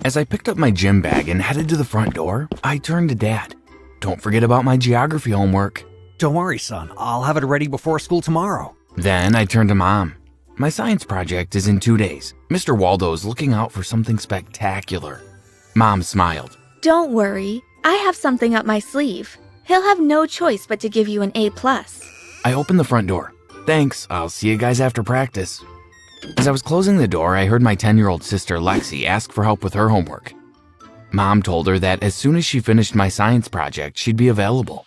As I picked up my gym bag and headed to the front door, I turned to Dad. Don't forget about my geography homework. Don't worry, son. I'll have it ready before school tomorrow. Then I turned to Mom. My science project is in 2 days. Mr. Waldo's looking out for something spectacular. Mom smiled. Don't worry. I have something up my sleeve. He'll have no choice but to give you an A+. I opened the front door. Thanks, I'll see you guys after practice. As I was closing the door, I heard my 10-year-old sister Lexi ask for help with her homework. Mom told her that as soon as she finished my science project, she'd be available.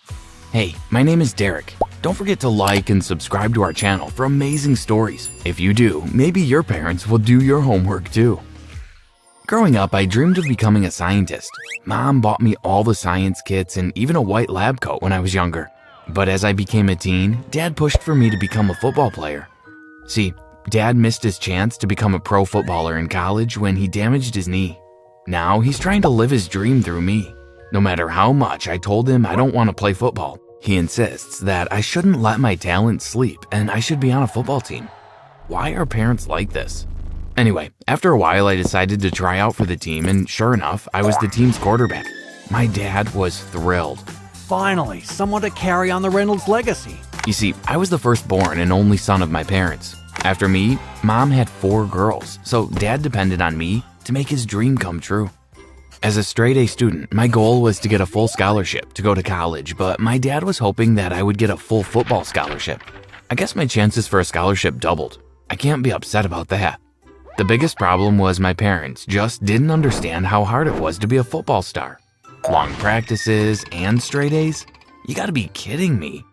Hey, my name is Derek. Don't forget to like and subscribe to our channel for amazing stories. If you do, maybe your parents will do your homework too. Growing up, I dreamed of becoming a scientist. Mom bought me all the science kits and even a white lab coat when I was younger. But as I became a teen, Dad pushed for me to become a football player. See, Dad missed his chance to become a pro footballer in college when he damaged his knee. Now he's trying to live his dream through me. No matter how much I told him I don't want to play football, he insists that I shouldn't let my talent sleep and I should be on a football team. Why are parents like this? Anyway, after a while I decided to try out for the team and sure enough, I was the team's quarterback. My dad was thrilled. Finally, someone to carry on the Reynolds legacy. You see, I was the firstborn and only son of my parents. After me, Mom had 4 girls, so Dad depended on me to make his dream come true. As a straight-A student, my goal was to get a full scholarship to go to college, but my dad was hoping that I would get a full football scholarship. I guess my chances for a scholarship doubled. I can't be upset about that. The biggest problem was my parents just didn't understand how hard it was to be a football star. Long practices and straight A's? You gotta be kidding me.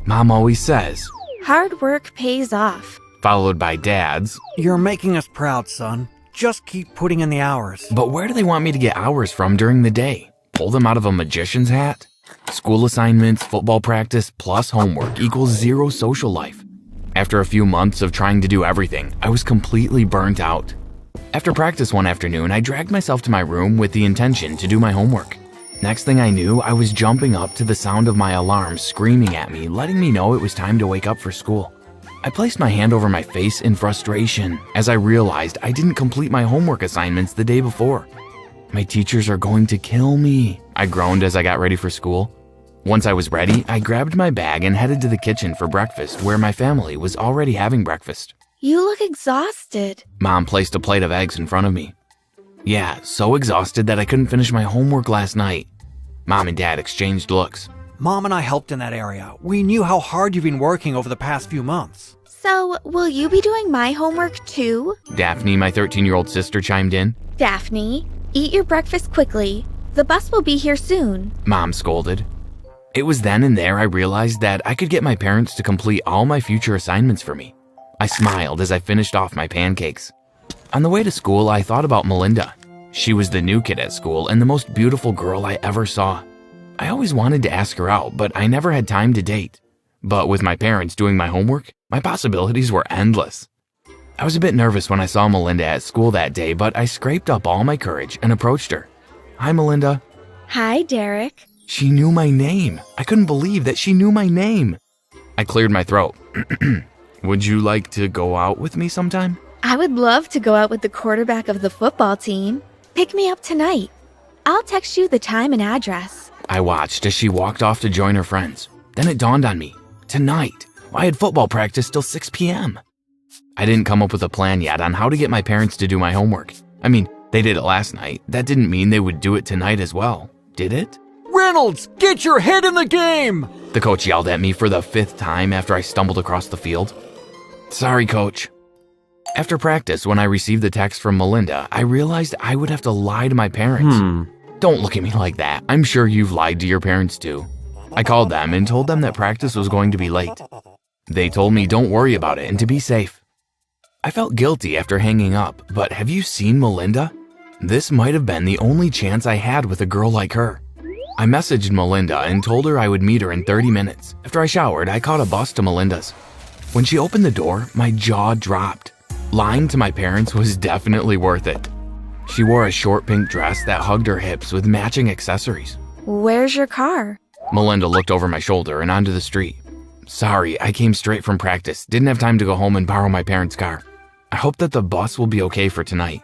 Mom always says, Hard work pays off. followed by Dad's, You're making us proud, son. Just keep putting in the hours. but where do they want me to get hours from during the day? Pull them out of a magician's hat? School assignments, football practice, plus homework equals 0 social life. After a few months of trying to do everything, I was completely burnt out. After practice one afternoon, I dragged myself to my room with the intention to do my homework. Next thing I knew, I was jumping up to the sound of my alarm screaming at me, letting me know it was time to wake up for school. I placed my hand over my face in frustration as I realized I didn't complete my homework assignments the day before. My teachers are going to kill me, I groaned as I got ready for school. Once I was ready, I grabbed my bag and headed to the kitchen for breakfast where my family was already having breakfast. You look exhausted. Mom placed a plate of eggs in front of me. Yeah, so exhausted that I couldn't finish my homework last night. Mom and Dad exchanged looks. Mom and I helped in that area. We knew how hard you've been working over the past few months. So, will you be doing my homework too? Daphne, my 13-year-old sister, chimed in. Daphne, eat your breakfast quickly. The bus will be here soon. Mom scolded. It was then and there I realized that I could get my parents to complete all my future assignments for me. I smiled as I finished off my pancakes. On the way to school, I thought about Melinda. She was the new kid at school and the most beautiful girl I ever saw. I always wanted to ask her out, but I never had time to date. But with my parents doing my homework, my possibilities were endless. I was a bit nervous when I saw Melinda at school that day, but I scraped up all my courage and approached her. Hi, Melinda. Hi, Derek. She knew my name. I couldn't believe that she knew my name. I cleared my throat. Would you like to go out with me sometime? I would love to go out with the quarterback of the football team. Pick me up tonight. I'll text you the time and address. I watched as she walked off to join her friends. Then it dawned on me. Tonight. I had football practice till 6 p.m. I didn't come up with a plan yet on how to get my parents to do my homework. I mean, they did it last night. That didn't mean they would do it tonight as well, did it? Reynolds, get your head in the game! The coach yelled at me for the 5th time after I stumbled across the field. Sorry, coach. After practice, when I received the text from Melinda, I realized I would have to lie to my parents. Don't look at me like that. I'm sure you've lied to your parents too. I called them and told them that practice was going to be late. They told me don't worry about it and to be safe. I felt guilty after hanging up, but have you seen Melinda? This might have been the only chance I had with a girl like her. I messaged Melinda and told her I would meet her in 30 minutes. After I showered, I caught a bus to Melinda's. When she opened the door, my jaw dropped. Lying to my parents was definitely worth it. She wore a short pink dress that hugged her hips with matching accessories. Where's your car? Melinda looked over my shoulder and onto the street. Sorry, I came straight from practice. Didn't have time to go home and borrow my parents' car. I hope that the bus will be okay for tonight.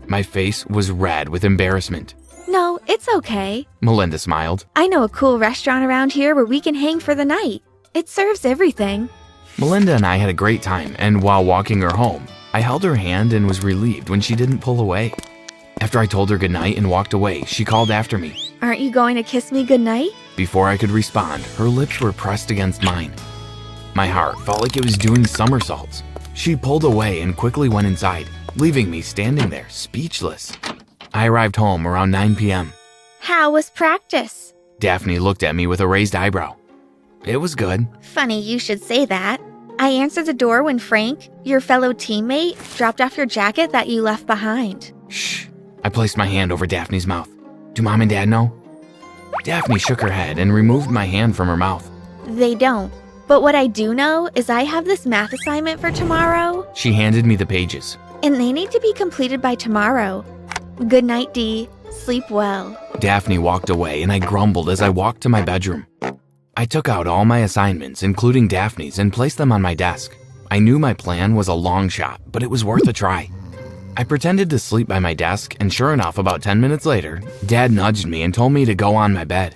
My face was red with embarrassment. No, it's okay. Melinda smiled. I know a cool restaurant around here where we can hang for the night. It serves everything. Melinda and I had a great time, and while walking her home, I held her hand and was relieved when she didn't pull away. After I told her goodnight and walked away, she called after me. Aren't you going to kiss me goodnight? Before I could respond, her lips were pressed against mine. My heart felt like it was doing somersaults. She pulled away and quickly went inside, leaving me standing there, speechless. I arrived home around 9 p.m. How was practice? Daphne looked at me with a raised eyebrow. It was good. Funny you should say that. I answered the door when Frank, your fellow teammate, dropped off your jacket that you left behind. Shh. I placed my hand over Daphne's mouth. Do Mom and Dad know? Daphne shook her head and removed my hand from her mouth. They don't. But what I do know is I have this math assignment for tomorrow. She handed me the pages. And they need to be completed by tomorrow. Good night, Dee. Sleep well. Daphne walked away and I grumbled as I walked to my bedroom. I took out all my assignments, including Daphne's, and placed them on my desk. I knew my plan was a long shot, but it was worth a try. I pretended to sleep by my desk, and sure enough, about 10 minutes later, Dad nudged me and told me to go on my bed.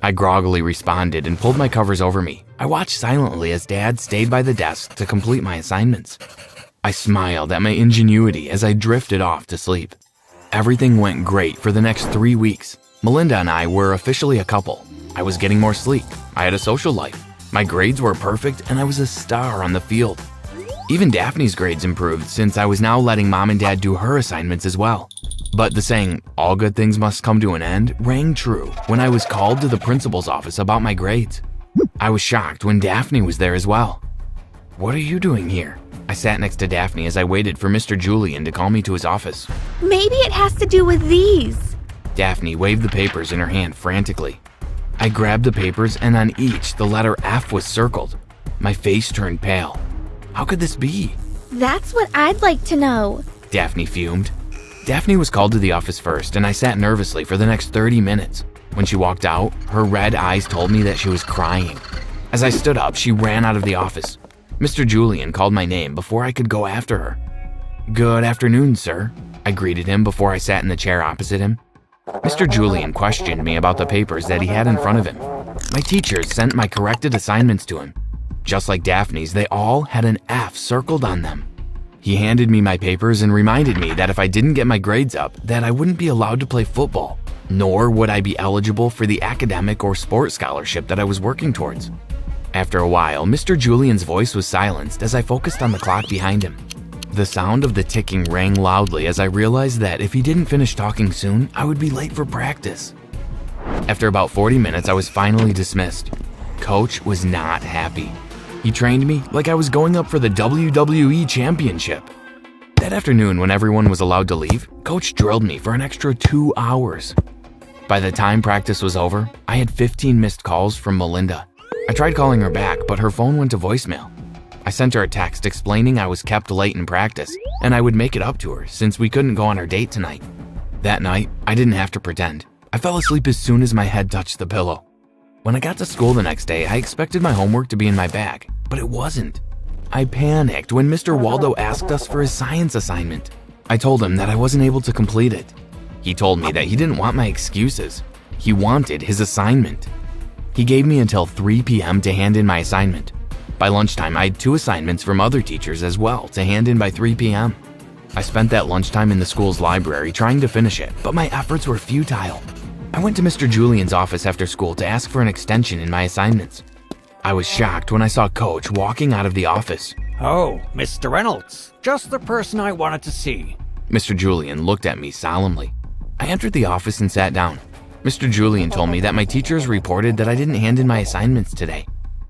I groggily responded and pulled my covers over me. I watched silently as Dad stayed by the desk to complete my assignments. I smiled at my ingenuity as I drifted off to sleep. Everything went great for the next 3 weeks. Melinda and I were officially a couple. I was getting more sleep. I had a social life. My grades were perfect, and I was a star on the field. Even Daphne's grades improved since I was now letting Mom and Dad do her assignments as well. But the saying, all good things must come to an end, rang true when I was called to the principal's office about my grades. I was shocked when Daphne was there as well. What are you doing here? I sat next to Daphne as I waited for Mr. Julian to call me to his office. Maybe it has to do with these. Daphne waved the papers in her hand frantically. I grabbed the papers, and on each the letter F was circled. My face turned pale. How could this be? That's what I'd like to know. Daphne fumed. Daphne was called to the office first, and I sat nervously for the next 30 minutes. When she walked out, her red eyes told me that she was crying. As I stood up, she ran out of the office. Mr. Julian called my name before I could go after her. Good afternoon, sir. I greeted him before I sat in the chair opposite him. Mr. Julian questioned me about the papers that he had in front of him. My teachers sent my corrected assignments to him. Just like Daphne's, they all had an F circled on them. He handed me my papers and reminded me that if I didn't get my grades up, that I wouldn't be allowed to play football, nor would I be eligible for the academic or sports scholarship that I was working towards. After a while, Mr. Julian's voice was silenced as I focused on the clock behind him. The sound of the ticking rang loudly as I realized that if he didn't finish talking soon, I would be late for practice. After about 40 minutes, I was finally dismissed. Coach was not happy. He trained me like I was going up for the WWE Championship. That afternoon, when everyone was allowed to leave, Coach drilled me for an extra 2 hours. By the time practice was over, I had 15 missed calls from Melinda. I tried calling her back, but her phone went to voicemail. I sent her a text explaining I was kept late in practice, and I would make it up to her since we couldn't go on our date tonight. That night, I didn't have to pretend. I fell asleep as soon as my head touched the pillow. When I got to school the next day, I expected my homework to be in my bag, but it wasn't. I panicked when Mr. Waldo asked us for his science assignment. I told him that I wasn't able to complete it. He told me that he didn't want my excuses. He wanted his assignment. He gave me until 3 p.m. to hand in my assignment. By lunchtime, I had 2 assignments from other teachers as well to hand in by 3 p.m. I spent that lunchtime in the school's library trying to finish it, but my efforts were futile. I went to Mr. Julian's office after school to ask for an extension in my assignments. I was shocked when I saw Coach walking out of the office. Oh, Mr. Reynolds, just the person I wanted to see. Mr. Julian looked at me solemnly. I entered the office and sat down. Mr. Julian told me that my teachers reported that I didn't hand in my assignments today.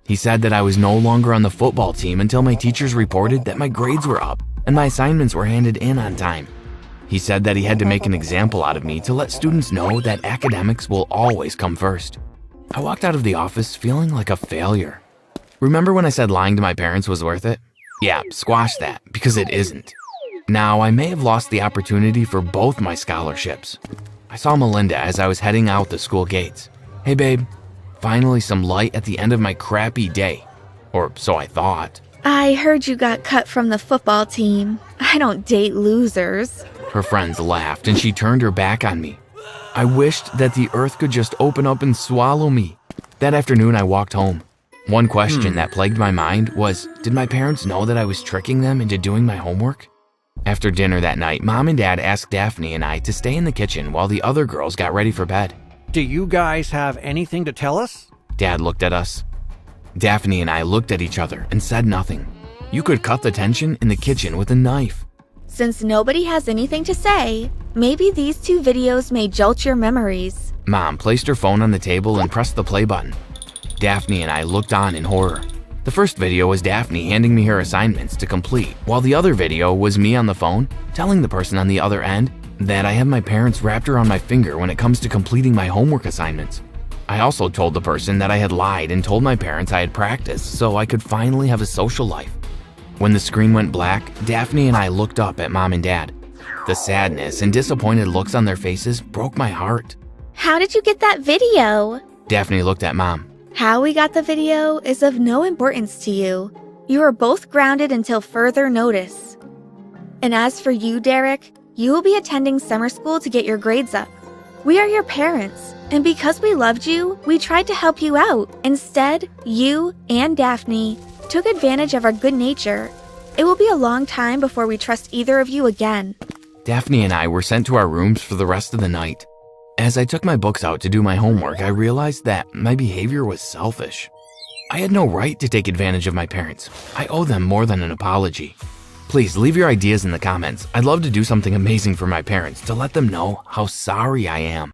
He said that I was no longer on the football team until my teachers reported that my grades were up and my assignments were handed in on time. He said that he had to make an example out of me to let students know that academics will always come first. I walked out of the office feeling like a failure. Remember when I said lying to my parents was worth it? Yeah, squash that, because it isn't. Now, I may have lost the opportunity for both my scholarships. I saw Melinda as I was heading out the school gates. Hey babe, finally some light at the end of my crappy day. Or so I thought. I heard you got cut from the football team. I don't date losers. Her friends laughed and she turned her back on me. I wished that the earth could just open up and swallow me. That afternoon, I walked home. One question that plagued my mind was, did my parents know that I was tricking them into doing my homework? After dinner that night, Mom and Dad asked Daphne and I to stay in the kitchen while the other girls got ready for bed. Do you guys have anything to tell us? Dad looked at us. Daphne and I looked at each other and said nothing. You could cut the tension in the kitchen with a knife. Since nobody has anything to say, maybe these 2 videos may jolt your memories. Mom placed her phone on the table and pressed the play button. Daphne and I looked on in horror. The first video was Daphne handing me her assignments to complete, while the other video was me on the phone telling the person on the other end that I have my parents wrapped around my finger when it comes to completing my homework assignments. I also told the person that I had lied and told my parents I had practiced so I could finally have a social life. When the screen went black, Daphne and I looked up at Mom and Dad. The sadness and disappointed looks on their faces broke my heart. How did you get that video? Daphne looked at Mom. How we got the video is of no importance to you. You are both grounded until further notice. And as for you, Derek, you will be attending summer school to get your grades up. We are your parents, and because we loved you, we tried to help you out. Instead, you and Daphne took advantage of our good nature. It will be a long time before we trust either of you again. Daphne and I were sent to our rooms for the rest of the night. As I took my books out to do my homework, I realized that my behavior was selfish. I had no right to take advantage of my parents. I owe them more than an apology. Please leave your ideas in the comments. I'd love to do something amazing for my parents to let them know how sorry I am.